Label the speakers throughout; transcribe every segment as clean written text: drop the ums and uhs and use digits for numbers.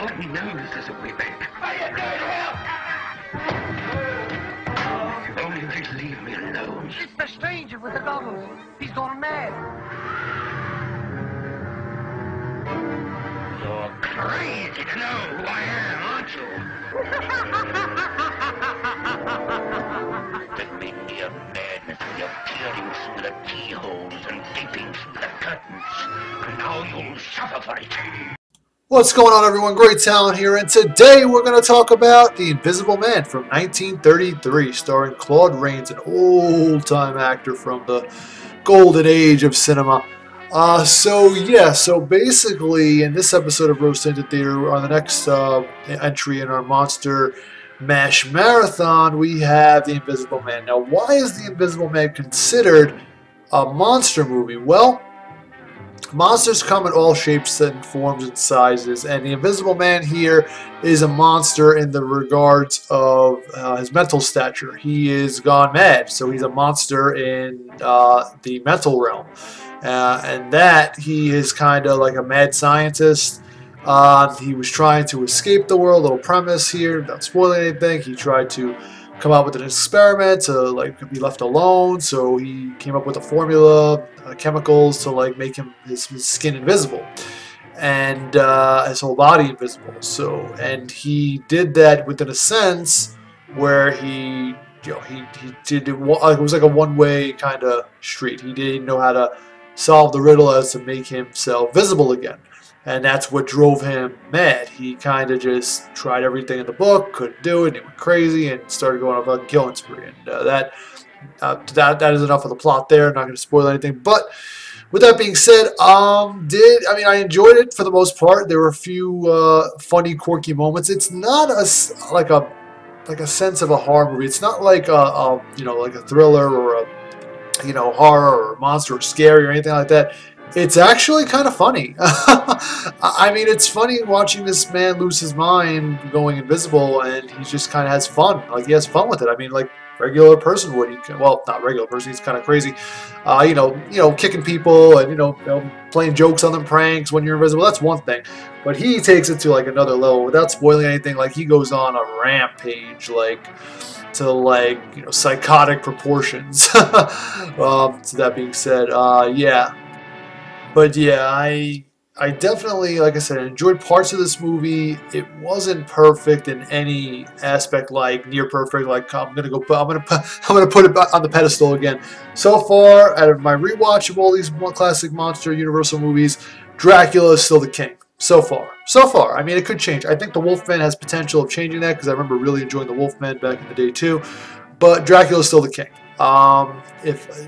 Speaker 1: let me know if there's a way back. If you only would leave me alone.
Speaker 2: It's the stranger with the goggles. He's gone mad.
Speaker 1: You're crazy to know who I am, aren't you? That made me a madness when you're peering through the keyholes and peeping through the curtains. And now you'll suffer for it.
Speaker 3: What's going on, everyone? Great Talent here, and today we're going to talk about The Invisible Man from 1933, starring Claude Rains, an old-time actor from the golden age of cinema. So basically, in this episode of Rose Tinted Theater, on the next entry in our Monster Mash Marathon, we have The Invisible Man. Now, why is The Invisible Man considered a monster movie? Well, monsters come in all shapes and forms and sizes, and the Invisible Man here is a monster in the regards of his mental stature. He is gone mad, so he's a monster in the mental realm. And that he is kind of like a mad scientist. He was trying to escape the world. Little premise here, not spoiling anything. He tried to come up with an experiment to be left alone. So he came up with a formula, chemicals to make his skin invisible, and his whole body invisible. So, and he did that within a sense where he did it was like a one-way kind of street. He didn't know how to solve the riddle as to make himself visible again, and that's what drove him mad. He kind of just tried everything in the book, couldn't do it, and he went crazy and started going on a killing spree. And that is enough of the plot there. I'm not going to spoil anything, but with that being said, I enjoyed it for the most part. There were a few funny, quirky moments. It's not like a sense of a horror movie. It's not like a thriller or a horror or monster or scary or anything like that. It's actually kind of funny. I mean, it's funny watching this man lose his mind going invisible, and he just kind of has fun. He has fun with it. I mean, like regular person would. Well, not regular person. He's kind of crazy. Kicking people and playing jokes on them, pranks when you're invisible. That's one thing. But he takes it to another level without spoiling anything. He goes on a rampage, to psychotic proportions. So that being said, but yeah, I definitely, like I said, enjoyed parts of this movie. It wasn't perfect in any aspect, near perfect. I'm gonna put it on the pedestal again. So far, out of my rewatch of all these classic monster Universal movies, Dracula is still the king. So far. I mean, it could change. I think the Wolfman has potential of changing that, because I remember really enjoying the Wolfman back in the day too. But Dracula is still the king.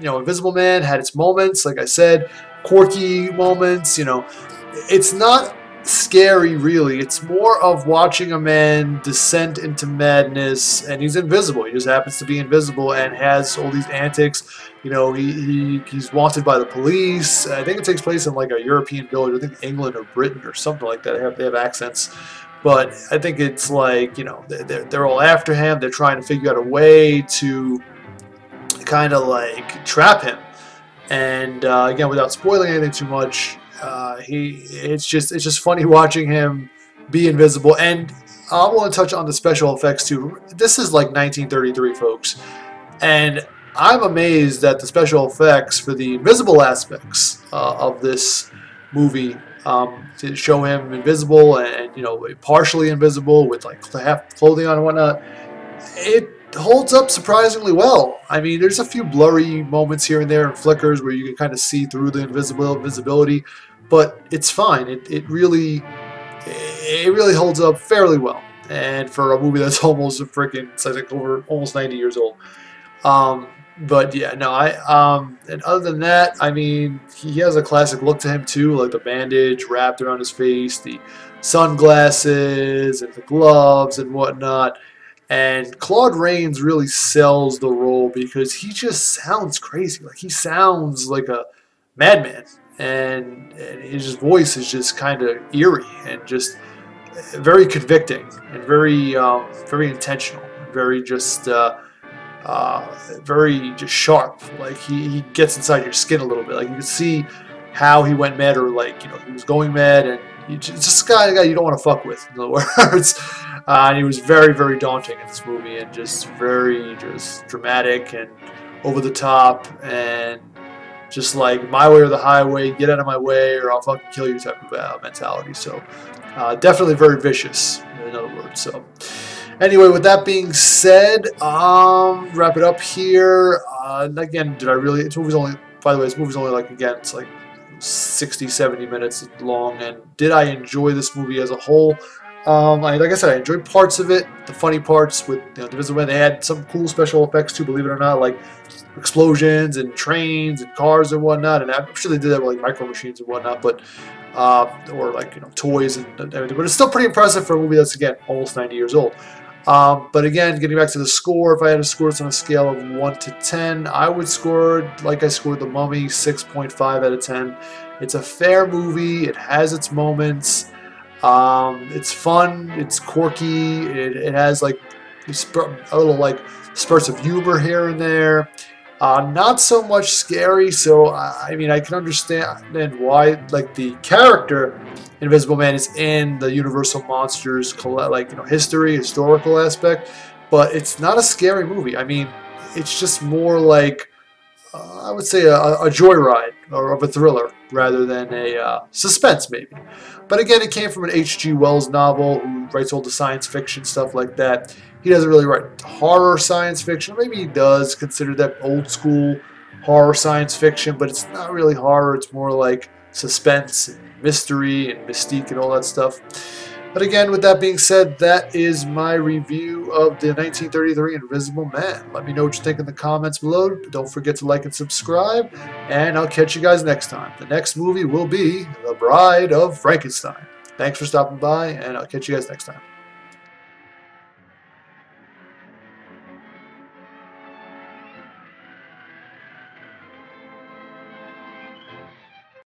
Speaker 3: Invisible Man had its moments, like I said, quirky moments. It's not scary really. It's more of watching a man descend into madness, and he's invisible. He just happens to be invisible and has all these antics. He's wanted by the police. I think it takes place in a European village. I think England or Britain or something like that. They have accents, but I think it's they're all after him. They're trying to figure out a way to kind of trap him. And again, without spoiling anything too much, it's just funny watching him be invisible. And I want to touch on the special effects too. This is 1933, folks, and I'm amazed at the special effects for the invisible aspects of this movie, to show him invisible and partially invisible with half clothing on and whatnot. It holds up surprisingly well. I mean, there's a few blurry moments here and there and flickers where you can kind of see through the invisibility, but it's fine. It really holds up fairly well, and for a movie that's almost I think over almost 90 years old. But yeah, no, and other than that, I mean, he has a classic look to him too, the bandage wrapped around his face, the sunglasses and the gloves and whatnot. And Claude Rains really sells the role because he just sounds crazy. He sounds like a madman, and his voice is just kind of eerie and just very convicting and very intentional, very just sharp. He gets inside your skin a little bit. You can see how he went mad, or he was going mad, and it's just a guy you don't want to fuck with, in other words. And he was very, very daunting in this movie, and just very dramatic and over the top, and just like my way or the highway, get out of my way or I'll fucking kill you type of mentality. So definitely very vicious, in other words. So anyway, with that being said, wrap it up here. Again, this movie's only, by the way, this movie's only like, again, it's like 60, 70 minutes long. And did I enjoy this movie as a whole? Like I said, I enjoyed parts of it, the funny parts with the Invisible Man. They had some cool special effects too, believe it or not, like explosions and trains and cars and whatnot. And I'm sure they did that with like micro machines and whatnot, but or like toys and everything. But it's still pretty impressive for a movie that's, again, almost 90 years old. But again, getting back to the score, if I had to score this on a scale of 1 to 10, I would score it like I scored The Mummy, 6.5 out of 10. It's a fair movie. It has its moments. It's fun. It's quirky. It has like a little like spurts of humor here and there. Not so much scary. So I mean, I can understand why like the character Invisible Man is in the Universal Monsters historical aspect, but it's not a scary movie. I mean, it's just more like I would say a joyride or of a thriller rather than a suspense maybe. But again, it came from an H.G. Wells novel, who writes all the science fiction stuff like that. He doesn't really write horror science fiction. Maybe he does consider that old school horror science fiction, but it's not really horror. It's more like suspense and mystery and mystique and all that stuff. But again, with that being said, that is my review of the 1933 Invisible Man. Let me know what you think in the comments below. Don't forget to like and subscribe, and I'll catch you guys next time. The next movie will be The Bride of Frankenstein. Thanks for stopping by, and I'll catch you guys next time.